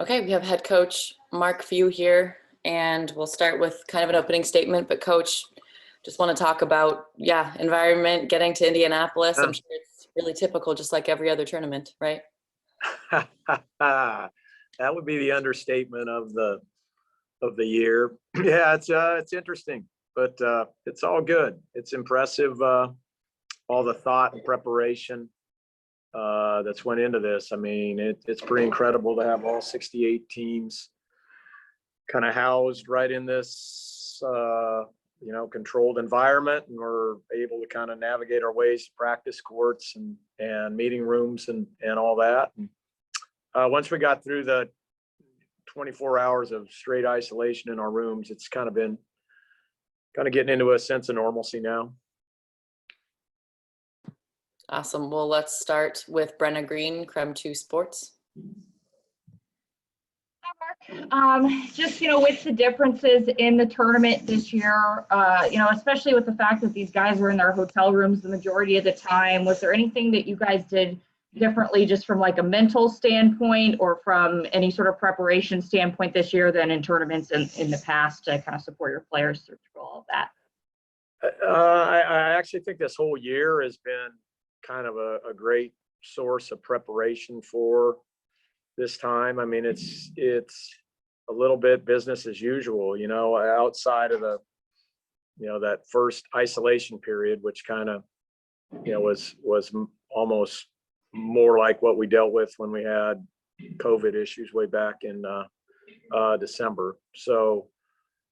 Okay, we have head coach Mark Few here, and we'll start with kind of an opening statement. But coach, just want to talk about, environment, getting to Indianapolis. I'm sure it's really typical, just like every other tournament, right? That would be the understatement of the year. Yeah, it's interesting, but it's all good. It's impressive, all the thought and preparation that's went into this. I mean, it's pretty incredible to have all 68 teams kind of housed right in this controlled environment, and we're able to kind of navigate our ways to practice courts and meeting rooms and all that. And once we got through the 24 hours of straight isolation in our rooms, it's kind of getting into a sense of normalcy now. Awesome. Well, let's start with Brenna Green, Creme 2 Sports. Hi, Mark. Just, with the differences in the tournament this year, especially with the fact that these guys were in their hotel rooms the majority of the time, was there anything that you guys did differently just from like a mental standpoint or from any sort of preparation standpoint this year than in tournaments in the past to kind of support your players through all of that? I actually think this whole year has been kind of a great source of preparation for this time. I mean, it's a little bit business as usual, outside of that first isolation period, which kind of, was almost more like what we dealt with when we had COVID issues way back in December. So,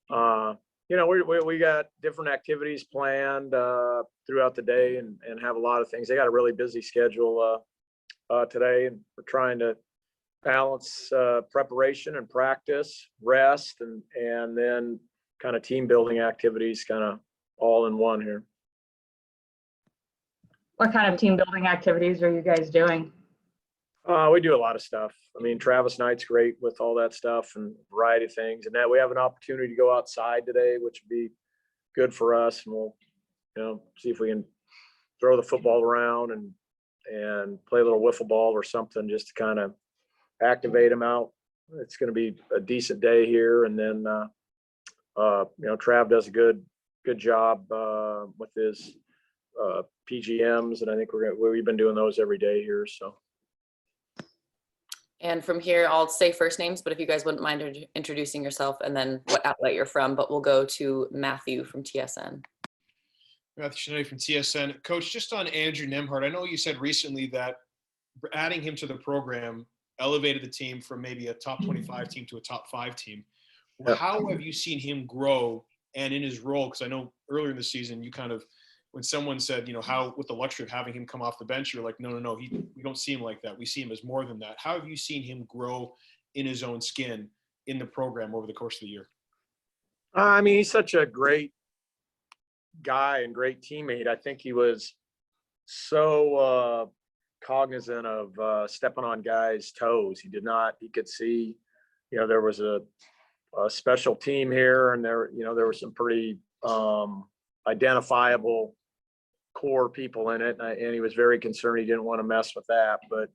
we got different activities planned throughout the day and have a lot of things. They got a really busy schedule today, and we're trying to balance preparation and practice, rest, and then kind of team building activities kind of all in one here. What kind of team building activities are you guys doing? We do a lot of stuff. I mean, Travis Knight's great with all that stuff and a variety of things. And now we have an opportunity to go outside today, which would be good for us. And we'll, see if we can throw the football around and play a little wiffle ball or something just to kind of activate them out. It's going to be a decent day here. And then, Trav does a good job with his PGMs. And I think we've been doing those every day here. So. And from here, I'll say first names, but if you guys wouldn't mind introducing yourself and then what outlet you're from, but we'll go to Matthew from TSN. Matthew Shanae from TSN. Coach, just on Andrew Nembhard, I know you said recently that adding him to the program elevated the team from maybe a top 25 team to a top 5 team. Yep. How have you seen him grow and in his role? Because I know earlier in the season, you kind of, when someone said, how with the luxury of having him come off the bench, you're like, no, we don't see him like that. We see him as more than that. How have you seen him grow in his own skin in the program over the course of the year? I mean, he's such a great guy and great teammate. I think he was so cognizant of stepping on guys' toes. He could see, there was a special team here, and there were some pretty identifiable core people in it, and he was very concerned. He didn't want to mess with that. But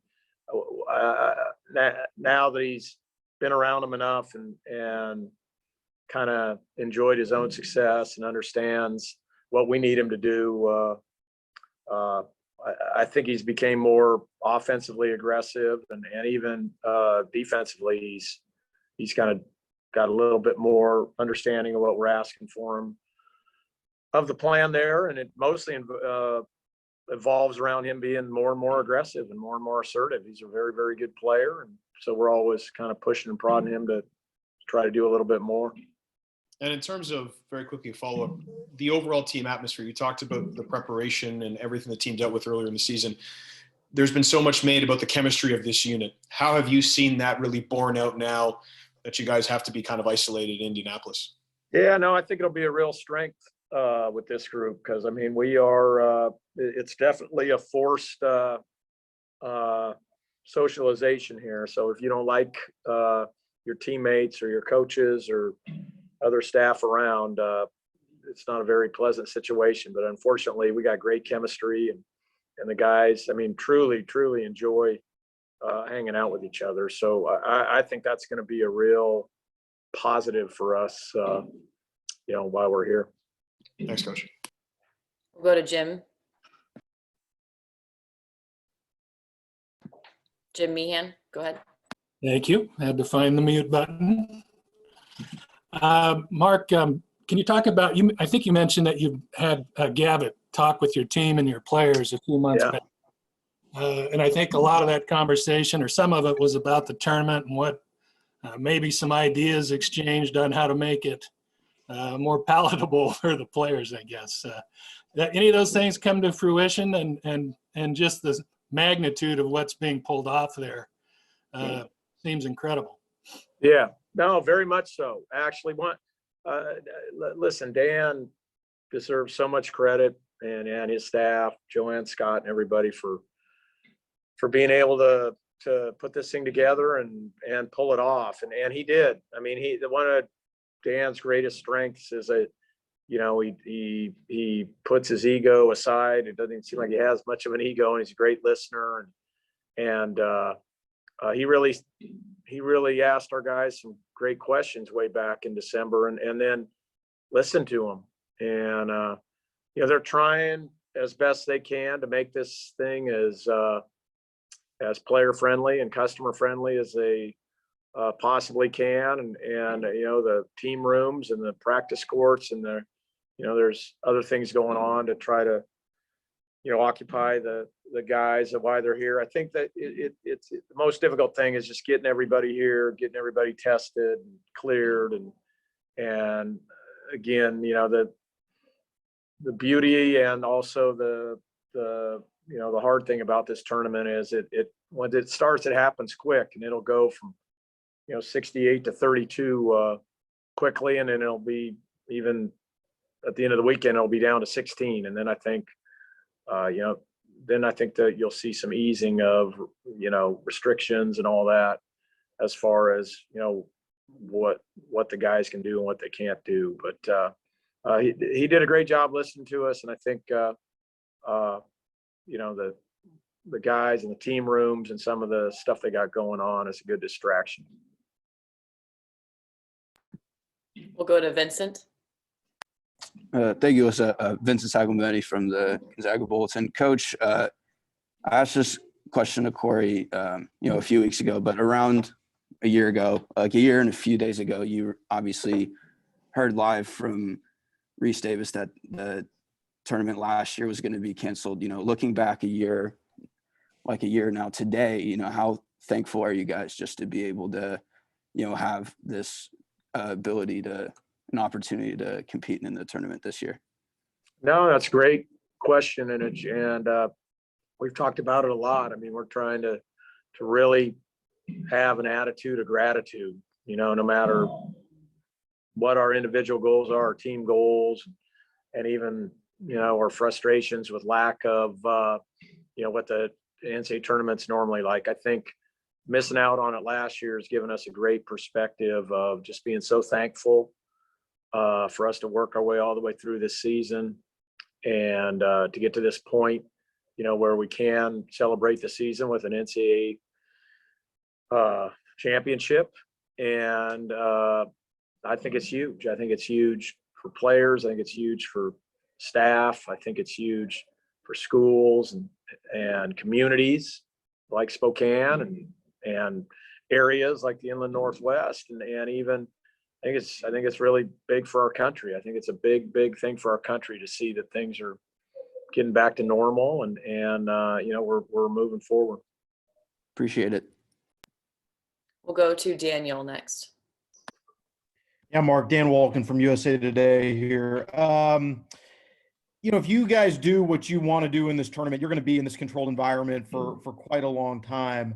now that he's been around them enough and kind of enjoyed his own success and understands what we need him to do, I think he's became more offensively aggressive and even defensively. He's kind of got a little bit more understanding of what we're asking for him of the plan there, and it mostly evolves around him being more and more aggressive and more assertive. He's a very, very good player, and so we're always kind of pushing and prodding him to try to do a little bit more. And in terms of, very quickly, follow up, the overall team atmosphere, you talked about the preparation and everything the team dealt with earlier in the season. There's been so much made about the chemistry of this unit. How have you seen that really borne out now that you guys have to be kind of isolated in Indianapolis? Yeah, no, I think it'll be a real strength with this group, because I mean, we are it's definitely a forced socialization here. So if you don't like your teammates or your coaches or other staff around, it's not a very pleasant situation. But unfortunately, we got great chemistry, and the guys, I mean, truly enjoy hanging out with each other. So I think that's going to be a real positive for us, while we're here. Thanks, Coach. We'll go to Jim. Jim Meehan, go ahead. Thank you. I had to find the mute button. Mark, can you talk about, I think you mentioned that you had Gavitt talk with your team and your players a few months back. And I think a lot of that conversation, or some of it, was about the tournament and what maybe some ideas exchanged on how to make it more palatable for the players, I guess. Any of those things come to fruition, and just the magnitude of what's being pulled off there seems incredible. Yeah, no, very much so. Actually, listen, Dan deserves so much credit, and his staff, Joanne, Scott, and everybody for being able to put this thing together and pull it off. And he did. I mean, one of Dan's greatest strengths is he puts his ego aside. It doesn't seem like he has much of an ego, and he's a great listener. And he really asked our guys some great questions way back in December, and then listened to them. And they're trying as best they can to make this thing as player friendly and customer friendly as they possibly can. And the team rooms and the practice courts and there's other things going on to try to occupy the guys and why they're here. I think that it's the most difficult thing is just getting everybody here, getting everybody tested and cleared. And again, the beauty and also the hard thing about this tournament is when it starts, it happens quick, and it'll go from 68 to 32 quickly, and then it'll be, even at the end of the weekend, it'll be down to 16. And then I think that you'll see some easing of restrictions and all that, as far as what the guys can do and what they can't do. But he did a great job listening to us, and I think the guys in the team rooms and some of the stuff they got going on is a good distraction. We'll go to Vincent. Thank you. It's Vincent Sagambetti from the Gonzaga Bulletin. Coach, I asked this question to Corey, a few weeks ago, but around a year ago, like a year and a few days ago, you obviously heard live from Reese Davis that the tournament last year was going to be canceled. Looking back a year now today, how thankful are you guys just to be able to, have this an opportunity to compete in the tournament this year? No, that's a great question. And we've talked about it a lot. I mean, we're trying to really have an attitude of gratitude, no matter what our individual goals are, our team goals, and even, our frustrations with lack of, what the NCAA tournament's normally like. I think missing out on it last year has given us a great perspective of just being so thankful for us to work our way all the way through this season, and to get to this point, where we can celebrate the season with an NCAA championship. And I think it's huge. I think it's huge for players. I think it's huge for staff. I think it's huge for schools and communities like Spokane and areas like the Inland Northwest, and even I think it's really big for our country. I think it's a big thing for our country to see that things are getting back to normal, and we're moving forward. Appreciate it. We'll go to Daniel next. Yeah, Mark, Dan Walken from USA Today here. If you guys do what you want to do in this tournament, you're going to be in this controlled environment for quite a long time.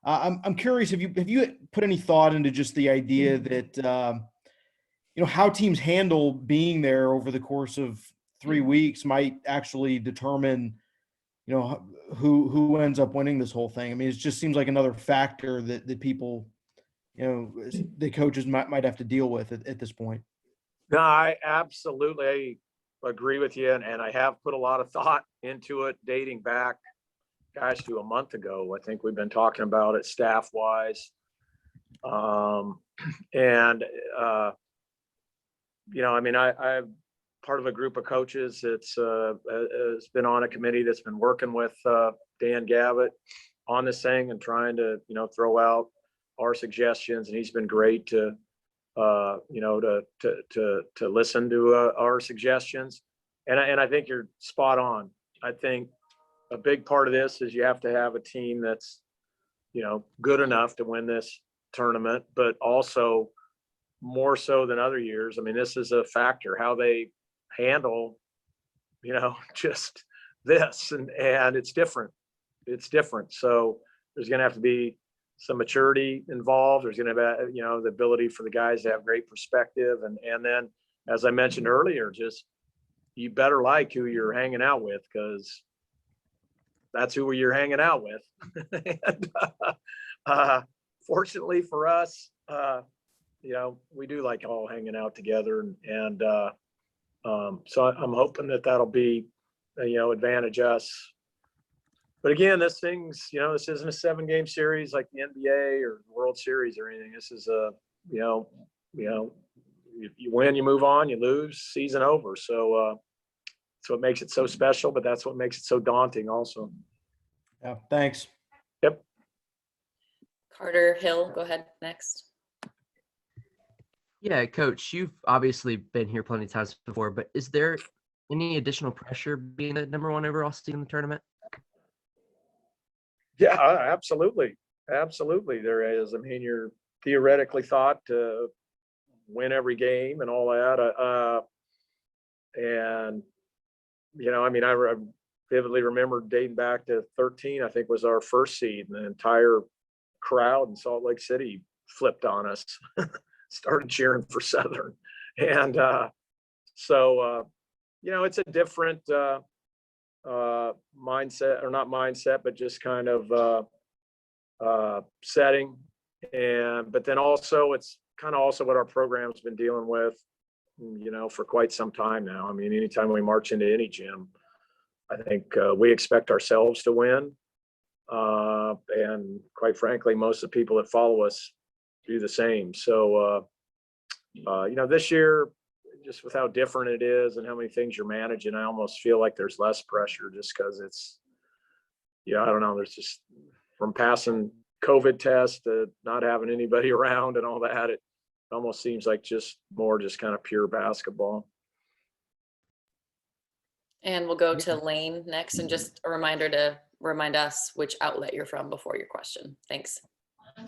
I'm curious, have you put any thought into just the idea that how teams handle being there over the course of 3 weeks might actually determine who ends up winning this whole thing? I mean, it just seems like another factor that people, the coaches might have to deal with at this point. No, I absolutely agree with you, and I have put a lot of thought into it, dating back gosh, to a month ago. I think we've been talking about it staff wise. And, you know, I mean, I'm part of a group of coaches that's has been on a committee that's been working with Dan Gavitt on this thing and trying to, you know, throw out our suggestions. And he's been great to, you know, to listen to our suggestions. And I think you're spot on. I think a big part of this is you have to have a team that's, you know, good enough to win this tournament, but also more so than other years. I mean, this is a factor, how they handle, you know, just this, and it's different. It's different. So there's going to have to be some maturity involved. There's going to be, you know, the ability for the guys to have great perspective. And then, as I mentioned earlier, just, you better like who you're hanging out with, because that's who you're hanging out with. And, fortunately for us, you know, we do like all hanging out together, and so I'm hoping that that'll be, you know, advantage us. But again, this thing's, you know, this isn't a 7-game series like the NBA or the World Series or anything. This is a, you know, you win, you move on, you lose, season over. So, so it makes it so special, but that's what makes it so daunting also. Yeah, thanks. Yep. Carter Hill, go ahead next. Yeah, Coach, you've obviously been here plenty of times before, but is there any additional pressure being the number 1 overall seed in the tournament? Yeah, absolutely. Absolutely. There is. I mean, you're theoretically thought to win every game and all that. And, you know, I mean, I vividly remember dating back to 13, I think was our first seed, and the entire crowd in Salt Lake City flipped on us, started cheering for Southern. And so, you know, it's a different mindset, or not mindset, but just kind of setting. But then also it's kind of also what our program's been dealing with, you know, for quite some time now. I mean, anytime we march into any gym, I think we expect ourselves to win. And quite frankly, most of the people that follow us do the same. So, you know, this year, just with how different it is and how many things you're managing, I almost feel like there's less pressure, just because it's, I don't know, there's just, from passing COVID tests to not having anybody around and all that, it almost seems like just kind of pure basketball. And we'll go to Lane next, and just a reminder to remind us which outlet you're from before your question. Thanks.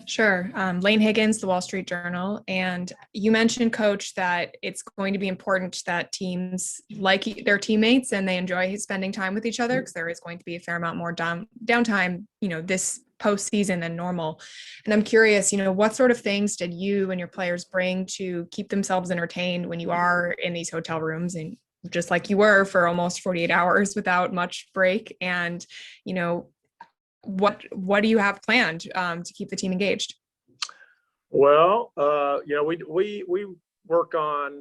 Sure. Lane Higgins, the Wall Street Journal. And you mentioned, Coach, that it's going to be important that teams like their teammates and they enjoy spending time with each other, because there is going to be a fair amount more downtime, you know, this postseason than normal. And I'm curious, you know, what sort of things did you and your players bring to keep themselves entertained when you are in these hotel rooms, and just like you were for almost 48 hours without much break? And, you know, what do you have planned to keep the team engaged? Well, you know, we work on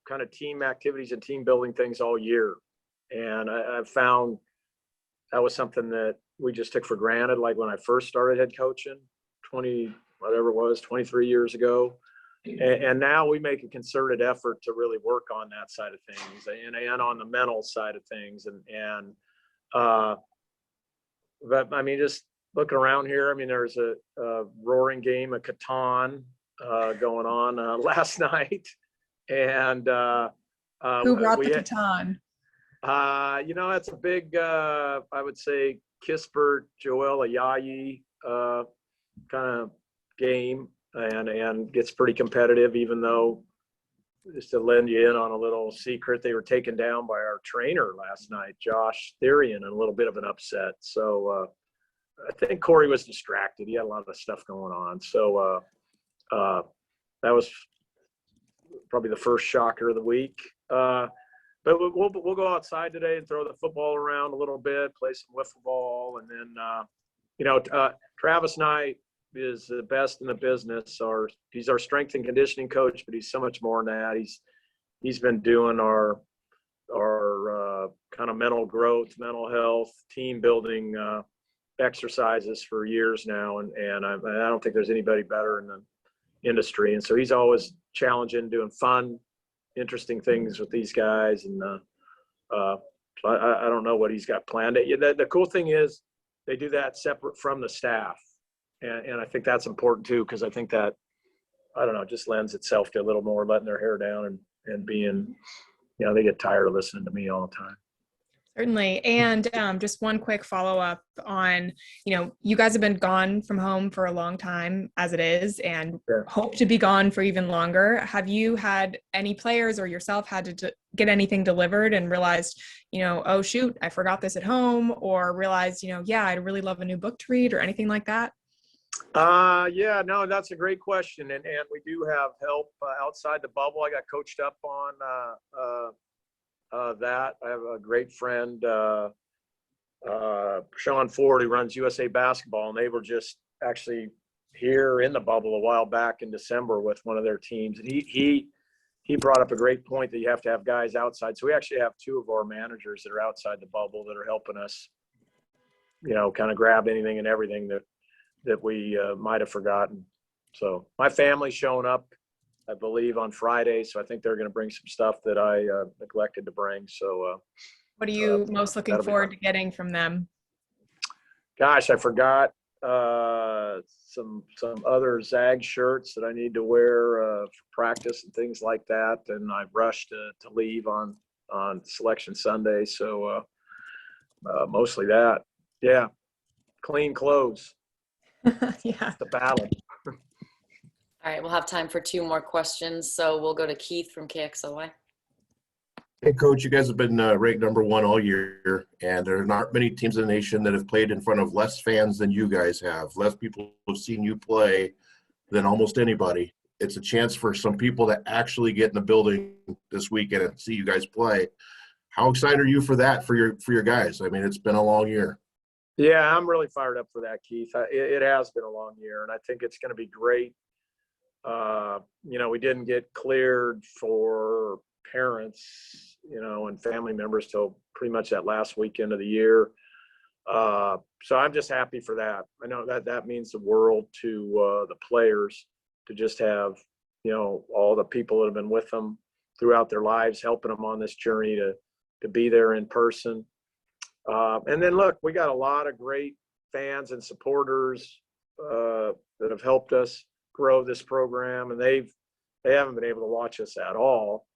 kind of team activities and team building things all year. And I've found that was something that we just took for granted. Like when I first started head coaching 23 years ago. And now we make a concerted effort to really work on that side of things, and on the mental side of things. But I mean, just looking around here, I mean, there's a roaring game of Catan going on last night. And who brought the Catan? You know, that's a big, I would say, Kispert, Joel Ayayi kind of game, and gets pretty competitive, even though, just to lend you in on a little secret, they were taken down by our trainer last night, Josh Therian, in a little bit of an upset. So I think Corey was distracted. He had a lot of stuff going on. So that was probably the first shocker of the week. But we'll go outside today and throw the football around a little bit, play some wiffle ball. And then, you know, Travis Knight is the best in the business. He's our strength and conditioning coach, but he's so much more than that. He's been doing our kind of mental growth, mental health, team building exercises for years now, and I don't think there's anybody better in the industry. And so he's always challenging, doing fun, interesting things with these guys. And so I don't know what he's got planned. The cool thing is they do that separate from the staff, and I think that's important too, because I think that, I don't know, just lends itself to a little more letting their hair down and being, they get tired of listening to me all the time. Certainly. And just one quick follow-up on, you guys have been gone from home for a long time as it is, and hope to be gone for even longer. Have you had any players or yourself had to get anything delivered and realized, oh shoot, I forgot this at home, or realized, I'd really love a new book to read or anything like that? Yeah, no, that's a great question. And we do have help outside the bubble. I got coached up on that. I have a great friend, Sean Ford, who runs USA Basketball, and they were just actually here in the bubble a while back in December with one of their teams. And he brought up a great point that you have to have guys outside. So we actually have two of our managers that are outside the bubble that are helping us, kind of grab anything and everything that we might have forgotten. So my family's showing up, I believe, on Friday. So I think they're going to bring some stuff that I neglected to bring. So what are you most looking forward to getting from them? Gosh, I forgot some other Zag shirts that I need to wear for practice and things like that. And I rushed to leave on Selection Sunday. So mostly that. Yeah. Clean clothes. Yeah. The battle. All right, we'll have time for two more questions. So we'll go to Keith from KXLY. Hey, Coach, you guys have been ranked #1 all year, and there are not many teams in the nation that have played in front of less fans than you guys have. Less people have seen you play than almost anybody. It's a chance for some people to actually get in the building this weekend and see you guys play. How excited are you for that, for your guys? I mean, it's been a long year. Yeah, I'm really fired up for that, Keith. It has been a long year, and I think it's going to be great. We didn't get cleared for parents, and family members till pretty much that last weekend of the year. So I'm just happy for that. I know that means the world to the players to just have, all the people that have been with them throughout their lives, helping them on this journey to be there in person. And then look, we got a lot of great fans and supporters that have helped us grow this program, and they haven't been able to watch us at all.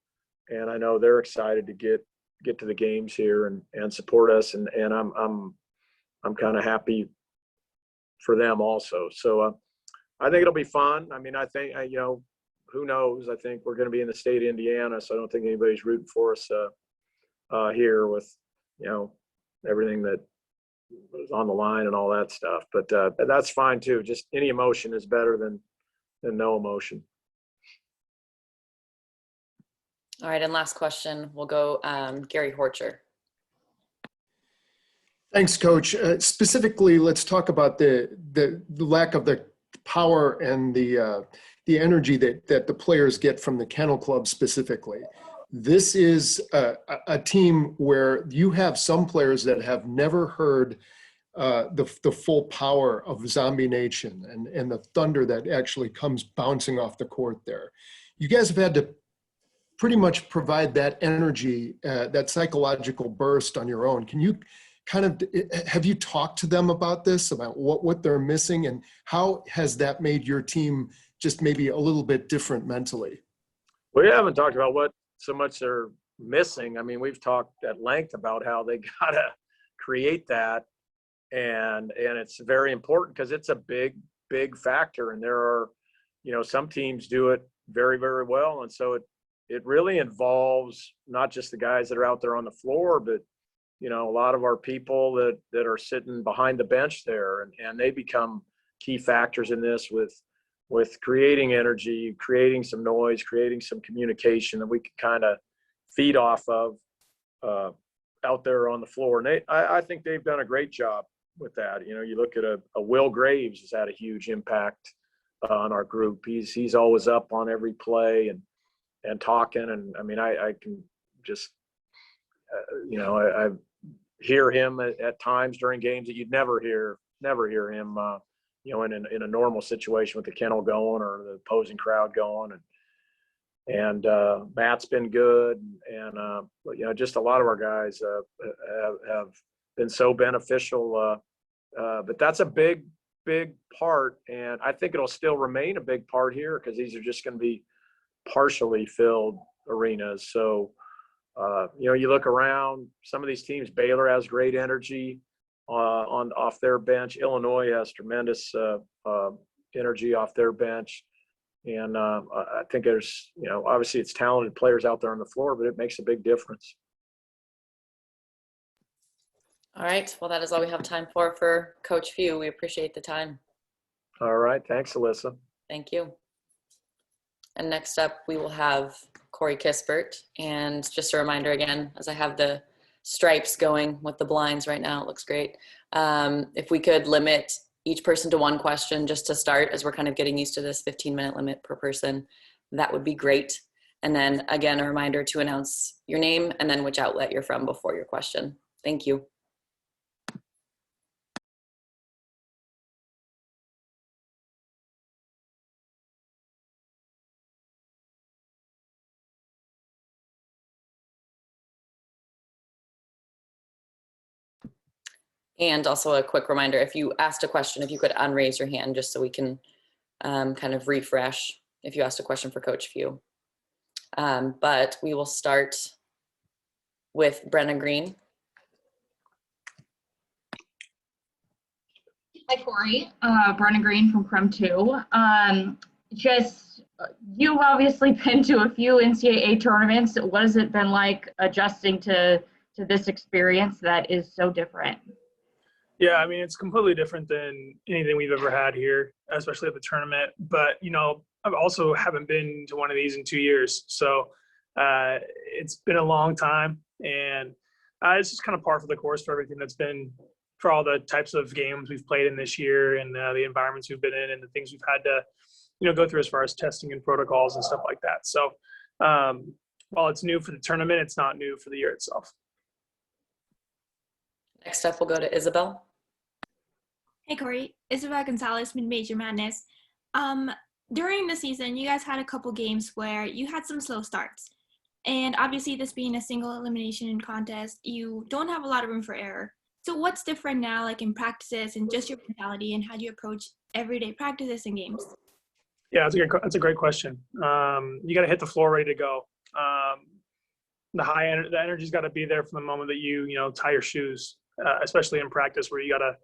And I know they're excited to get to the games here and support us. And I'm kind of happy for them also. So I think it'll be fun. I mean, I think, who knows? I think we're going to be in the state of Indiana, so I don't think anybody's rooting for us here with, everything that was on the line and all that stuff. But that's fine too. Just any emotion is better than no emotion. All right, and last question, we'll go Gary Horcher. Thanks, Coach. Specifically, let's talk about the lack of the power and the energy that the players get from the Kennel Club specifically. This is a team where you have some players that have never heard the full power of Zombie Nation and the thunder that actually comes bouncing off the court there. You guys have had to pretty much provide that energy, that psychological burst on your own. Can you have you talked to them about this, about what they're missing, and how has that made your team just maybe a little bit different mentally? We haven't talked about what so much they're missing. I mean, we've talked at length about how they got to create that. And it's very important because it's a big factor. And there are, some teams do it very, very well. And so it really involves not just the guys that are out there on the floor, but, a lot of our people that are sitting behind the bench there, and they become key factors in this with creating energy, creating some noise, creating some communication that we can kind of feed off of out there on the floor. And I think they've done a great job with that. You look at a Will Graves has had a huge impact on our group. He's always up on every play and talking. And I mean, I can just, I hear him at times during games that you'd never hear never hear him, in a normal situation with the kennel going or the opposing crowd going. And Matt's been good, and just a lot of our guys have been so beneficial. But that's a big part, and I think it'll still remain a big part here because these are just going to be partially filled arenas. So, you look around, some of these teams, Baylor has great energy off their bench. Illinois has tremendous energy off their bench. And I think there's, obviously it's talented players out there on the floor, but it makes a big difference. All right. Well, that is all we have time for Coach Few. We appreciate the time. All right. Thanks, Alyssa. Thank you. And next up, we will have Corey Kispert. And just a reminder again, as I have the stripes going with the blinds right now, it looks great. If we could limit each person to one question just to start, as we're kind of getting used to this 15-minute limit per person, that would be great. And then again, a reminder to announce your name and then which outlet you're from before your question. Thank you. And also a quick reminder, if you asked a question, if you could unraise your hand just so we can kind of refresh if you asked a question for Coach Few. But we will start with Brenna Green. Hi, Corey. Brenna Green from Creme 2. You've obviously been to a few NCAA tournaments. What has it been like adjusting to this experience that is so different? Yeah, I mean, it's completely different than anything we've ever had here, especially at the tournament. But, I also haven't been to one of these in 2 years. So it's been a long time. And it's just kind of par for the course for everything that's been, for all the types of games we've played in this year and the environments we've been in and the things we've had to, go through as far as testing and protocols and stuff like that. So while it's new for the tournament, it's not new for the year itself. Next up, we'll go to Isabel. Hey, Corey. Isabel Gonzalez, Mid-Major Madness. During the season, you guys had a couple games where you had some slow starts. And obviously, this being a single elimination contest, you don't have a lot of room for error. So what's different now, like in practices and just your mentality, and how do you approach everyday practices and games? Yeah, that's a great question. You got to hit the floor ready to go. The energy's got to be there from the moment that you tie your shoes, especially in practice where you got to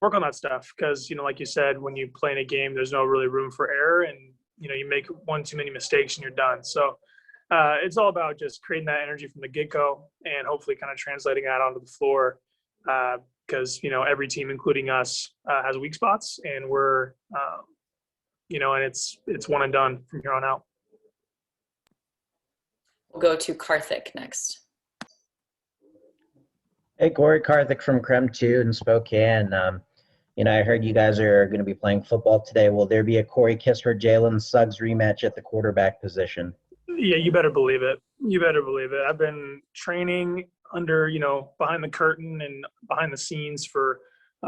work on that stuff. Because, like you said, when you play in a game, there's no really room for error, and, you make one too many mistakes and you're done. So it's all about just creating that energy from the get-go and hopefully kind of translating that onto the floor. Because, every team, including us, has weak spots, and we're, and it's one and done from here on out. We'll go to Karthik next. Hey, Corey, Karthik from Creme 2 in Spokane. I heard you guys are going to be playing football today. Will there be a Corey Kispert, Jalen Suggs rematch at the quarterback position? Yeah, you better believe it. I've been training under, behind the curtain and behind the scenes for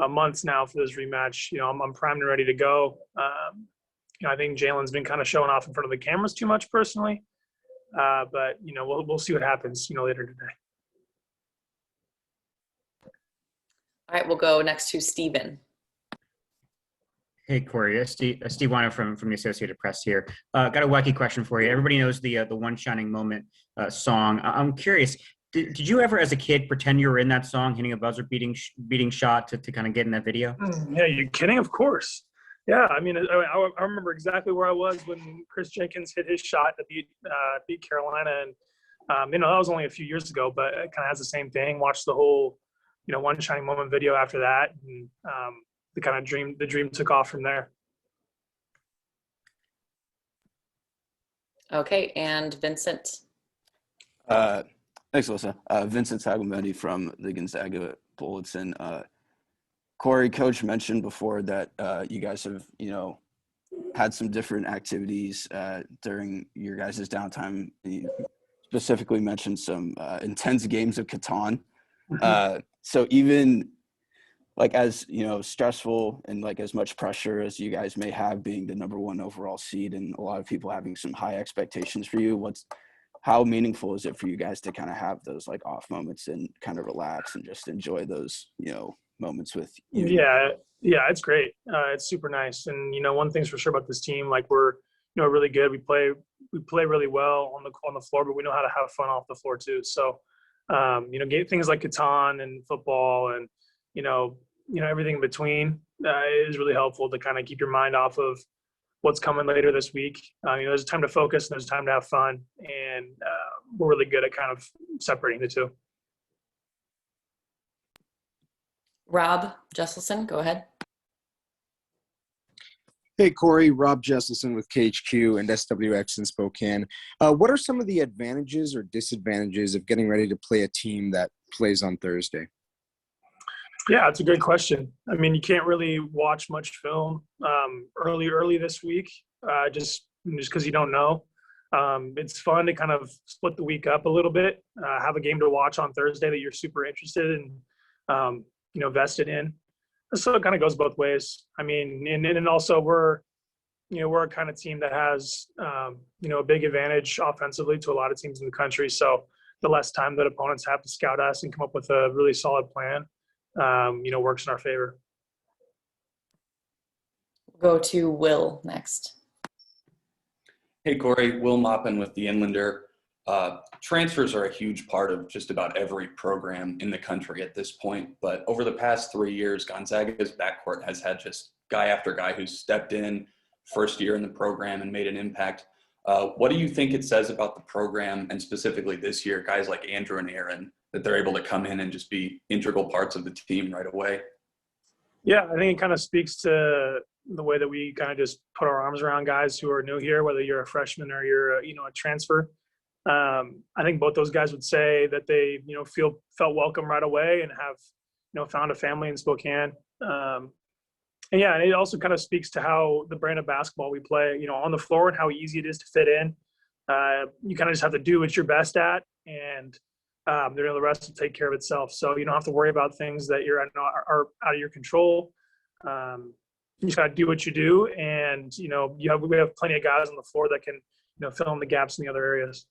months now for this rematch. I'm primed and ready to go. I think Jalen's been kind of showing off in front of the cameras too much personally. But, we'll see what happens, later today. All right, we'll go next to Steven. Hey, Corey, Steve Weiner from the Associated Press here. Got a wacky question for you. Everybody knows the One Shining Moment song. I'm curious, did you ever as a kid pretend you were in that song, hitting a buzzer beating shot to kind of get in that video? Yeah, you kidding? Of course. Yeah, I mean, I remember exactly where I was when Chris Jenkins hit his shot to beat Carolina. And, that was only a few years ago, but it kind of has the same thing. Watched the whole, One Shining Moment video after that. And the dream took off from there. Okay, and Vincent. Thanks, Alyssa. Vincent Sagometti from the Gonzaga Bulletin. Corey, Coach mentioned before that you guys have, had some different activities during your guys' downtime. He specifically mentioned some intense games of Catan. So even like as stressful and like as much pressure as you guys may have being the number 1 overall seed and a lot of people having some high expectations for you, how meaningful is it for you guys to kind of have those like off moments and kind of relax and just enjoy those moments with you? Yeah, it's great. It's super nice. And one thing's for sure about this team, like we're really good. We play really well on the floor, but we know how to have fun off the floor too. So things like Catan and football and everything in between is really helpful to kind of keep your mind off of what's coming later this week. There's time to focus and there's time to have fun, and we're really good at kind of separating the two. Rob Jesselson, go ahead. Hey, Corey, Rob Jesselson with KHQ and SWX in Spokane. What are some of the advantages or disadvantages of getting ready to play a team that plays on Thursday? Yeah, it's a good question. I mean, you can't really watch much film early this week, just because you don't know. It's fun to kind of split the week up a little bit, have a game to watch on Thursday that you're super interested in, vested in. So it kind of goes both ways. I mean, and also we're a kind of team that has, a big advantage offensively to a lot of teams in the country. So the less time that opponents have to scout us and come up with a really solid plan, works in our favor. We'll go to Will next. Hey, Corey, Will Moppin with the Inlander. Transfers are a huge part of just about every program in the country at this point. But over the past 3 years, Gonzaga's backcourt has had just guy after guy who's stepped in first year in the program and made an impact. What do you think it says about the program, and specifically this year, guys like Andrew and Aaron, that they're able to come in and just be integral parts of the team right away? Yeah, I think it kind of speaks to the way that we kind of just put our arms around guys who are new here, whether you're a freshman or you're a transfer. I think both those guys would say that they, felt welcome right away and have, found a family in Spokane. And yeah, it also kind of speaks to how the brand of basketball we play, on the floor and how easy it is to fit in. You kind of just have to do what you're best at, and the rest will take care of itself. So you don't have to worry about things that are out of your control. You just got to do what you do, and we have plenty of guys on the floor that can fill in the gaps in the other areas.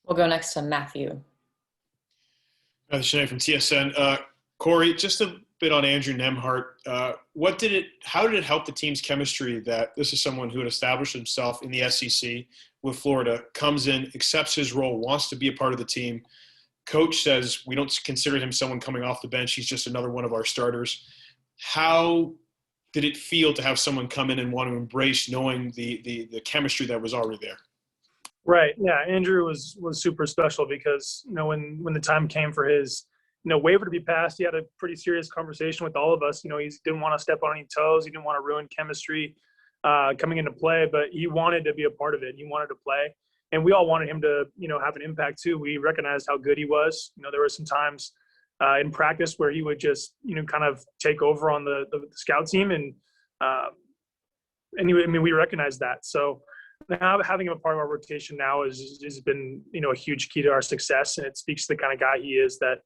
We'll go next to Matthew. Shanae from TSN. Corey, just a bit on Andrew Nembhard. How did it help the team's chemistry that this is someone who had established himself in the SEC with Florida, comes in, accepts his role, wants to be a part of the team? Coach says, we don't consider him someone coming off the bench. He's just another one of our starters. How did it feel to have someone come in and want to embrace knowing the chemistry that was already there? Right. Yeah. Andrew was super special because, when the time came for his, waiver to be passed, he had a pretty serious conversation with all of us. He didn't want to step on any toes. He didn't want to ruin chemistry coming into play, but he wanted to be a part of it. He wanted to play, and we all wanted him to, have an impact too. We recognized how good he was. There were some times in practice where he would just, kind of take over on the scout team, and we recognized that. So now having him a part of our rotation now has been, a huge key to our success, and it speaks to the kind of guy he is, that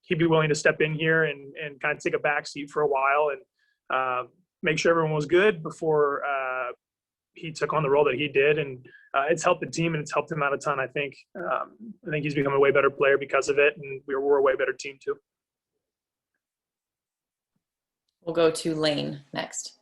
he'd be willing to step in here and kind of take a back seat for a while and make sure everyone was good before he took on the role that he did. And it's helped the team, and it's helped him out a ton. I think he's become a way better player because of it, and we're a way better team too. We'll go to Lane next.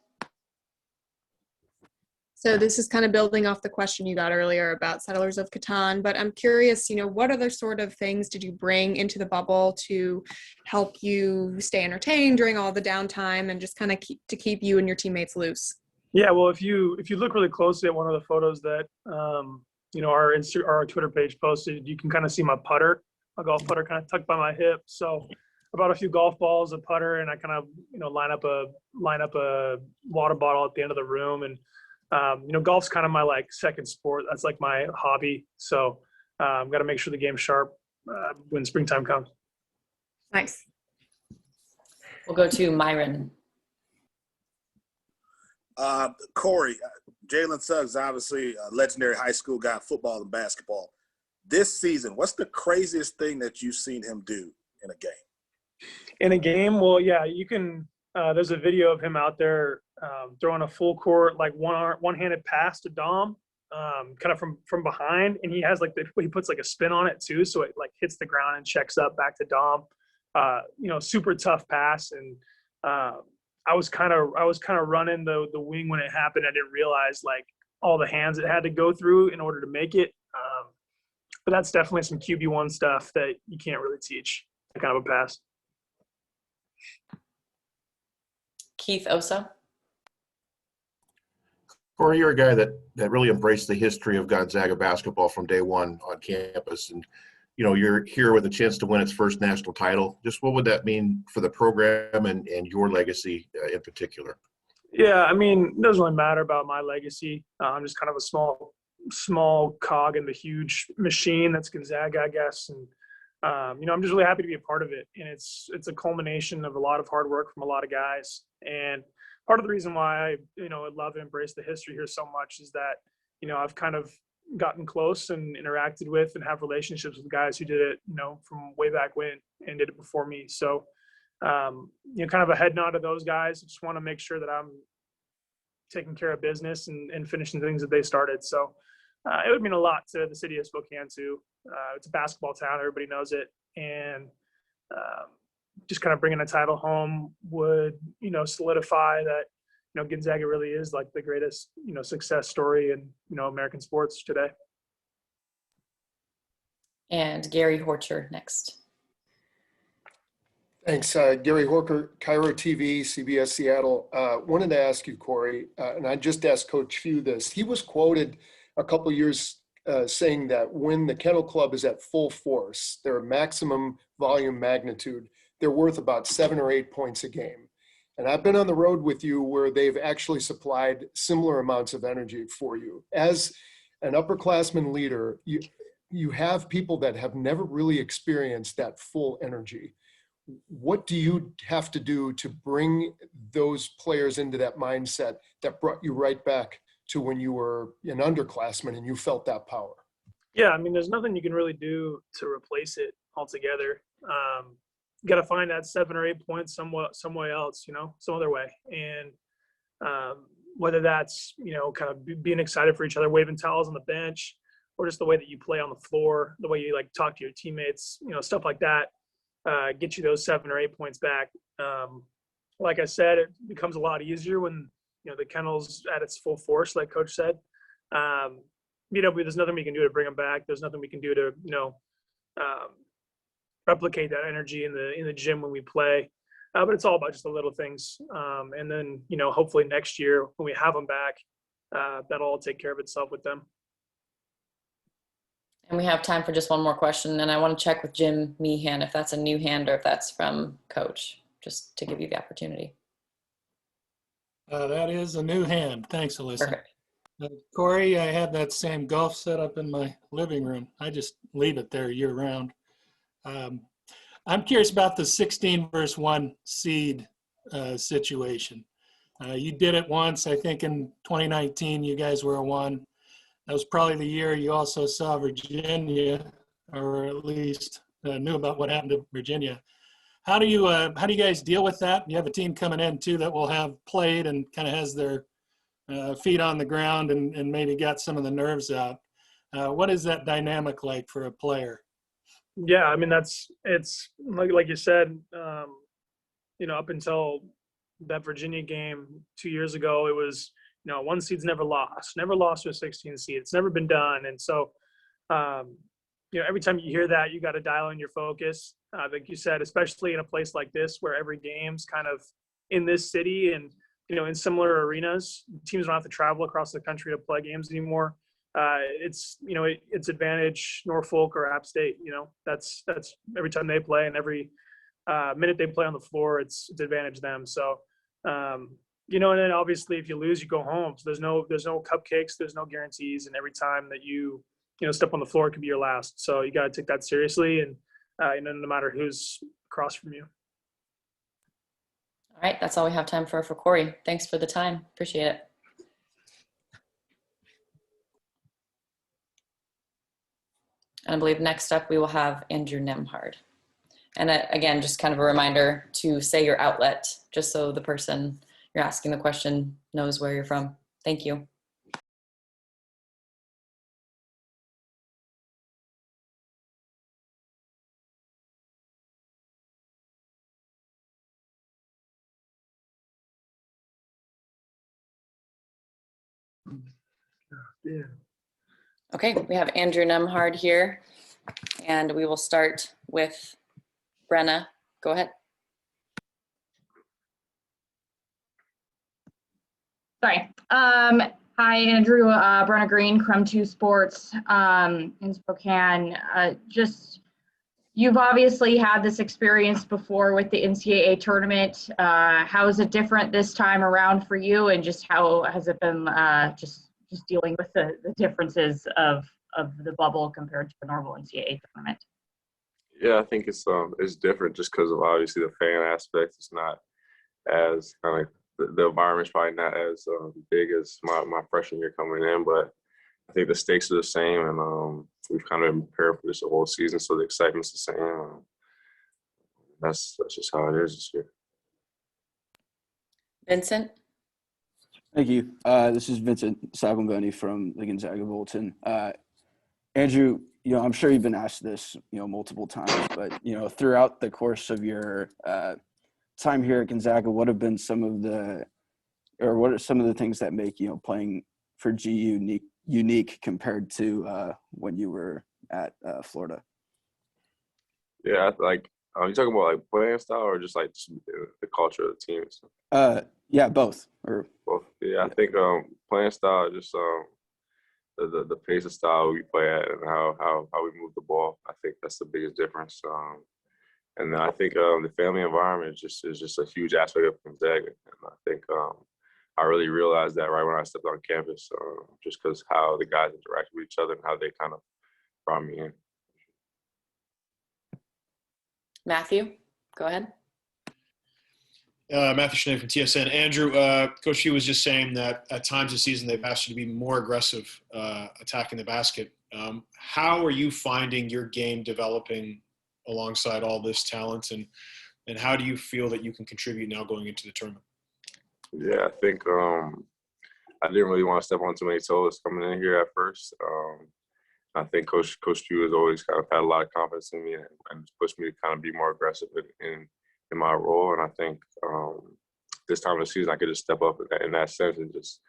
So this is kind of building off the question you got earlier about Settlers of Catan, but I'm curious, what other sort of things did you bring into the bubble to help you stay entertained during all the downtime and just kind of keep you and your teammates loose? Yeah, well, if you look really closely at one of the photos that our Twitter page posted, you can kind of see my putter, my golf putter kind of tucked by my hip. So I bought a few golf balls, a putter, and I kind of line up a water bottle at the end of the room. And golf's kind of my second sport. That's like my hobby. So I've got to make sure the game's sharp when springtime comes. Nice. We'll go to Myron. Corey, Jalen Suggs, obviously a legendary high school guy, football and basketball. This season, what's the craziest thing that you've seen him do in a game? In a game, well, yeah, you can. There's a video of him out there throwing a full court, like one-handed pass to Dom, kind of from behind, and he has like he puts like a spin on it too, so it like hits the ground and checks up back to Dom. Super tough pass, and I was kind of running the wing when it happened. I didn't realize like all the hands it had to go through in order to make it. But that's definitely some QB1 stuff that you can't really teach. That kind of a pass. Keith Oso. Corey, you're a guy that really embraced the history of Gonzaga basketball from day one on campus. And, you're here with a chance to win its first national title. Just what would that mean for the program and your legacy in particular? Yeah, I mean, it doesn't really matter about my legacy. I'm just kind of a small cog in the huge machine that's Gonzaga, I guess. And, I'm just really happy to be a part of it. And it's a culmination of a lot of hard work from a lot of guys. And part of the reason why I, love and embrace the history here so much is that, I've kind of gotten close and interacted with and have relationships with guys who did it, from way back when and did it before me. So, kind of a head nod to those guys. I just want to make sure that I'm taking care of business and finishing things that they started. So it would mean a lot to the city of Spokane too. It's a basketball town. Everybody knows it. And just kind of bringing a title home would, solidify that, Gonzaga really is like the greatest, success story in, American sports today. And Gary Horcher next. Thanks. Gary Horcher, Cairo TV, CBS Seattle. Wanted to ask you, Corey, and I just asked Coach Few this. He was quoted a couple years saying that when the Kennel Club is at full force, their maximum volume magnitude, they're worth about 7 or 8 points a game. And I've been on the road with you where they've actually supplied similar amounts of energy for you. As an upperclassman leader, you have people that have never really experienced that full energy. What do you have to do to bring those players into that mindset that brought you right back to when you were an underclassman and you felt that power? Yeah, I mean, there's nothing you can really do to replace it altogether. You got to find that 7 or 8 points some way else, some other way. And whether that's, kind of being excited for each other, waving towels on the bench, or just the way that you play on the floor, the way you like talk to your teammates, stuff like that, get you those 7 or 8 points back. Like I said, it becomes a lot easier when, the Kennel's at its full force, like Coach said. But there's nothing we can do to bring them back. There's nothing we can do to, replicate that energy in the gym when we play. But it's all about just the little things. And then, hopefully next year when we have them back, that'll all take care of itself with them. And we have time for just one more question. And I want to check with Jim Meehan if that's a new hand or if that's from Coach, just to give you the opportunity. That is a new hand. Thanks, Alyssa. Perfect. Corey, I have that same golf set up in my living room. I just leave it there year round. I'm curious about the 16 versus 1 seed situation. You did it once, I think in 2019, you guys were a 1. That was probably the year you also saw Virginia, or at least knew about what happened to Virginia. How do you guys deal with that? You have a team coming in too that will have played and kind of has their feet on the ground and maybe got some of the nerves out. What is that dynamic like for a player? Yeah, I mean, it's like you said, up until that Virginia game 2 years ago, it was, 1 seed's never lost to a 16 seed. It's never been done. And so, every time you hear that, you got to dial in your focus. Like you said, especially in a place like this where every game's kind of in this city and, in similar arenas, teams don't have to travel across the country to play games anymore. It's advantage Norfolk or App State. That's every time they play and every minute they play on the floor, it's advantage them. So, and then obviously if you lose, you go home. So there's no cupcakes, there's no guarantees, and every time that you step on the floor, it could be your last. So you got to take that seriously, and no matter who's across from you. All right, that's all we have time for Corey. Thanks for the time. Appreciate it. And I believe next up we will have Andrew Nembhard. And again, just kind of a reminder to say your outlet, just so the person you're asking the question knows where you're from. Thank you. Yeah. Okay, we have Andrew Nembhard here, and we will start with Brenna. Go ahead. Sorry. Hi, Andrew. Brenna Green, Crumb 2 Sports in Spokane. You've obviously had this experience before with the NCAA tournament. How is it different this time around for you, and just how has it been just dealing with the differences of the bubble compared to the normal NCAA tournament? Yeah, I think it's different just because of obviously the fan aspect. It's not as kind of the environment's probably not as big as my freshman year coming in, but I think the stakes are the same, and we've kind of been prepared for this the whole season, so the excitement's the same. That's just how it is this year. Vincent? Thank you. This is Vincent Sagomboni from the Gonzaga Bulletin. Andrew, I'm sure you've been asked this, multiple times, but, throughout the course of your time here at Gonzaga, what are some of the things that make, playing for GU unique compared to when you were at Florida? Yeah, you talking about like playing style or just like the culture of the team? Yeah, both. Or both. Yeah, I think playing style, just the pace of style we play at and how we move the ball. I think that's the biggest difference. And then I think the family environment is just a huge aspect of Gonzaga. And I think I really realized that right when I stepped on campus, just because how the guys interact with each other and how they kind of brought me in. Matthew, go ahead. Matthew Schneider from TSN. Andrew, Coach Hugh was just saying that at times this season they've asked you to be more aggressive attacking the basket. How are you finding your game developing alongside all this talent, and how do you feel that you can contribute now going into the tournament? Yeah, I think I didn't really want to step on too many toes coming in here at first. I think Coach Hugh has always kind of had a lot of confidence in me and pushed me to kind of be more aggressive in my role. And I think this time of the season I could just step up in that sense and just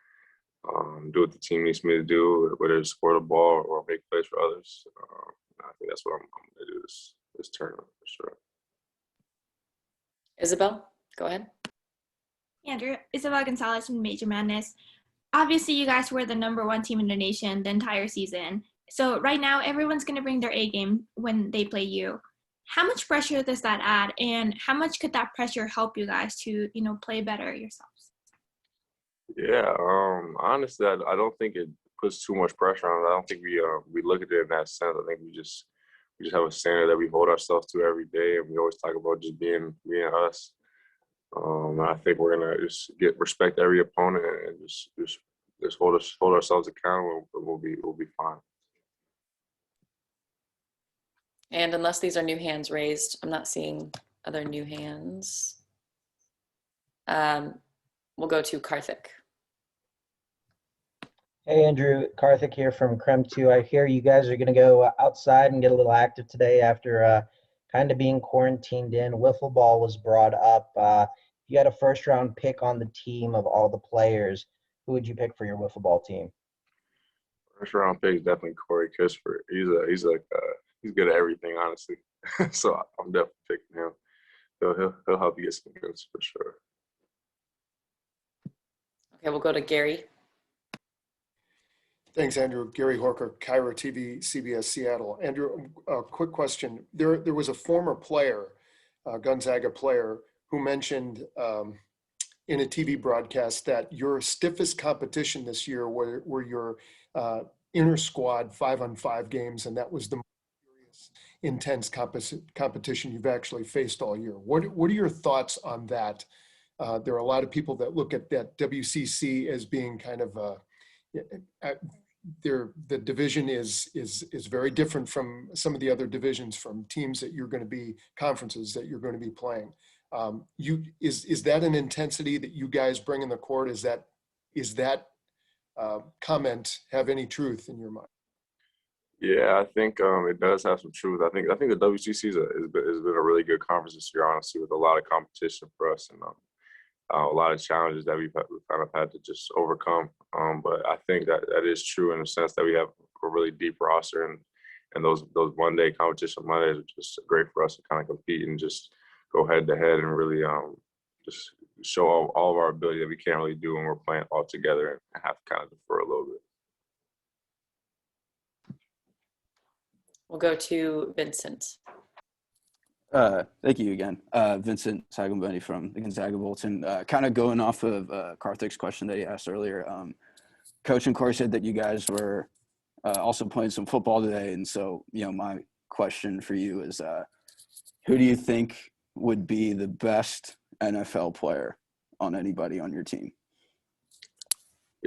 do what the team needs me to do, whether it's score the ball or make plays for others. I think that's what I'm going to do this tournament for sure. Isabel, go ahead. Andrew, Isabel Gonzalez from Major Madness. Obviously, you guys were the #1 team in the nation the entire season. So right now, everyone's going to bring their A game when they play you. How much pressure does that add, and how much could that pressure help you guys to, play better yourselves? Yeah, honestly, I don't think it puts too much pressure on it. I don't think we look at it in that sense. I think we just have a standard that we hold ourselves to every day, and we always talk about just being us. And I think we're gonna just respect every opponent and just hold ourselves accountable, and we'll be fine. And unless these are new hands raised, I'm not seeing other new hands. We'll go to Karthik. Hey, Andrew. Karthik here from Crumb 2. I hear you guys are going to go outside and get a little active today after kind of being quarantined in. Wiffle ball was brought up. If you had a first-round pick on the team of all the players, who would you pick for your wiffle ball team? First round pick is definitely Corey Kispert. He's good at everything, honestly. So I'm definitely picking him. He'll help you get some wins for sure. Okay, we'll go to Gary. Thanks, Andrew. Gary Horker, Cairo TV, CBS Seattle. Andrew, a quick question. There was a former player, Gonzaga player, who mentioned in a TV broadcast that your stiffest competition this year were your inter-squad 5-on-5 games, and that was the most intense competition you've actually faced all year. What are your thoughts on that? There are a lot of people that look at that WCC as being kind of the division is very different from some of the other divisions, from teams that you're going to be, conferences that you're going to be playing. Is that an intensity that you guys bring in the court? Is that comment have any truth in your mind? Yeah, I think it does have some truth. I think the WCC has been a really good conference this year, honestly, with a lot of competition for us and a lot of challenges that we've kind of had to just overcome. But I think that is true in the sense that we have a really deep roster, and those one-day competition Mondays are just great for us to kind of compete and just go head to head and really just show all of our ability that we can't really do when we're playing all together and have to kind of defer a little bit. We'll go to Vincent. Thank you again. Vincent Sagombeni from the Gonzaga Bulletin. Kind of going off of Karthik's question that he asked earlier. Coach and Corey said that you guys were also playing some football today. And so, my question for you is, who do you think would be the best NFL player on anybody on your team?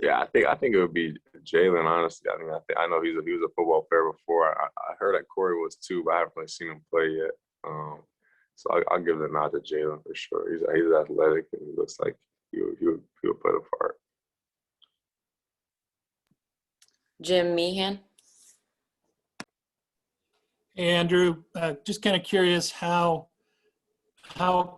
Yeah, I think it would be Jalen. Honestly, I know he was a football player before. I heard that Corey was too, but I haven't really seen him play yet. So I'll give the nod to Jalen for sure. He's athletic and he looks like he'll play the part. Jim Meehan. Hey, Andrew, just kind of curious how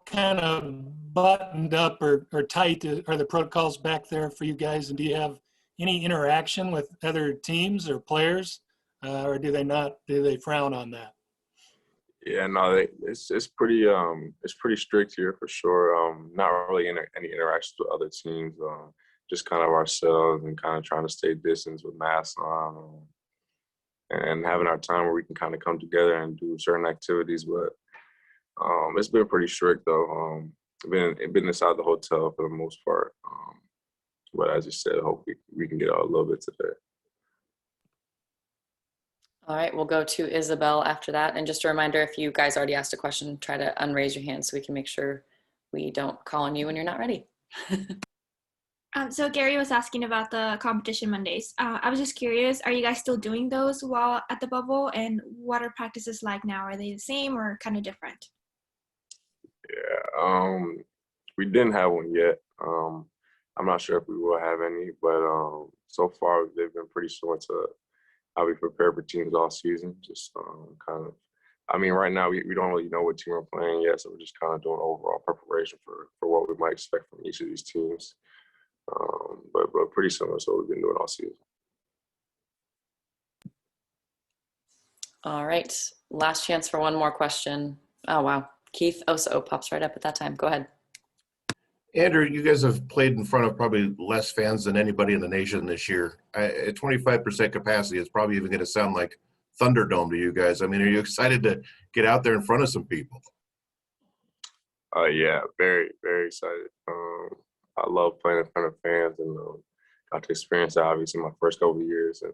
kind of buttoned up or tight are the protocols back there for you guys? And do you have any interaction with other teams or players, or do they frown on that? Yeah, no, it's pretty strict here for sure. Not really any interactions with other teams. Just kind of ourselves and kind of trying to stay distance with masks on, and having our time where we can kind of come together and do certain activities. But it's been pretty strict though. Been inside the hotel for the most part. But as you said, hopefully we can get out a little bit today. All right, we'll go to Isabel after that. And just a reminder, if you guys already asked a question, try to unraise your hand so we can make sure we don't call on you when you're not ready. So Gary was asking about the competition Mondays. I was just curious, are you guys still doing those while at the bubble? And what are practices like now? Are they the same or kind of different? Yeah, we didn't have one yet. I'm not sure if we will have any, but so far they've been pretty similar to how we prepare for teams all season. Just kind of, right now we don't really know what team we're playing yet, so we're just kind of doing overall preparation for what we might expect from each of these teams. But pretty similar to what we've been doing all season. All right, last chance for one more question. Oh, wow. Keith Oso pops right up at that time. Go ahead. Andrew, you guys have played in front of probably less fans than anybody in the nation this year. At 25% capacity, it's probably even going to sound like Thunderdome to you guys. Are you excited to get out there in front of some people? Yeah, very, very excited. I love playing in front of fans and got to experience that obviously my first couple of years. And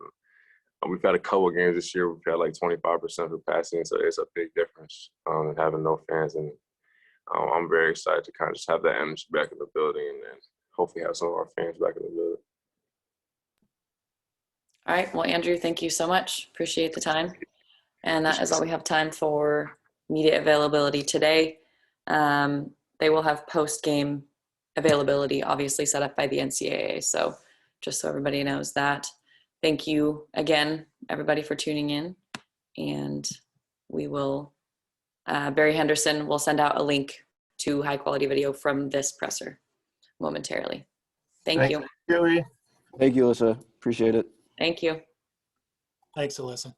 we've had a couple of games this year. We've had like 25% capacity, so it's a big difference having no fans. And I'm very excited to kind of just have that energy back in the building and then hopefully have some of our fans back in the building. All right. Well, Andrew, thank you so much. Appreciate the time. And that is all we have time for media availability today. They will have post-game availability, obviously set up by the NCAA. So just so everybody knows that. Thank you again, everybody, for tuning in. And we will, Barry Henderson will send out a link to high quality video from this presser momentarily. Thank you. Thank you, Alyssa. Appreciate it. Thank you. Thanks, Alyssa.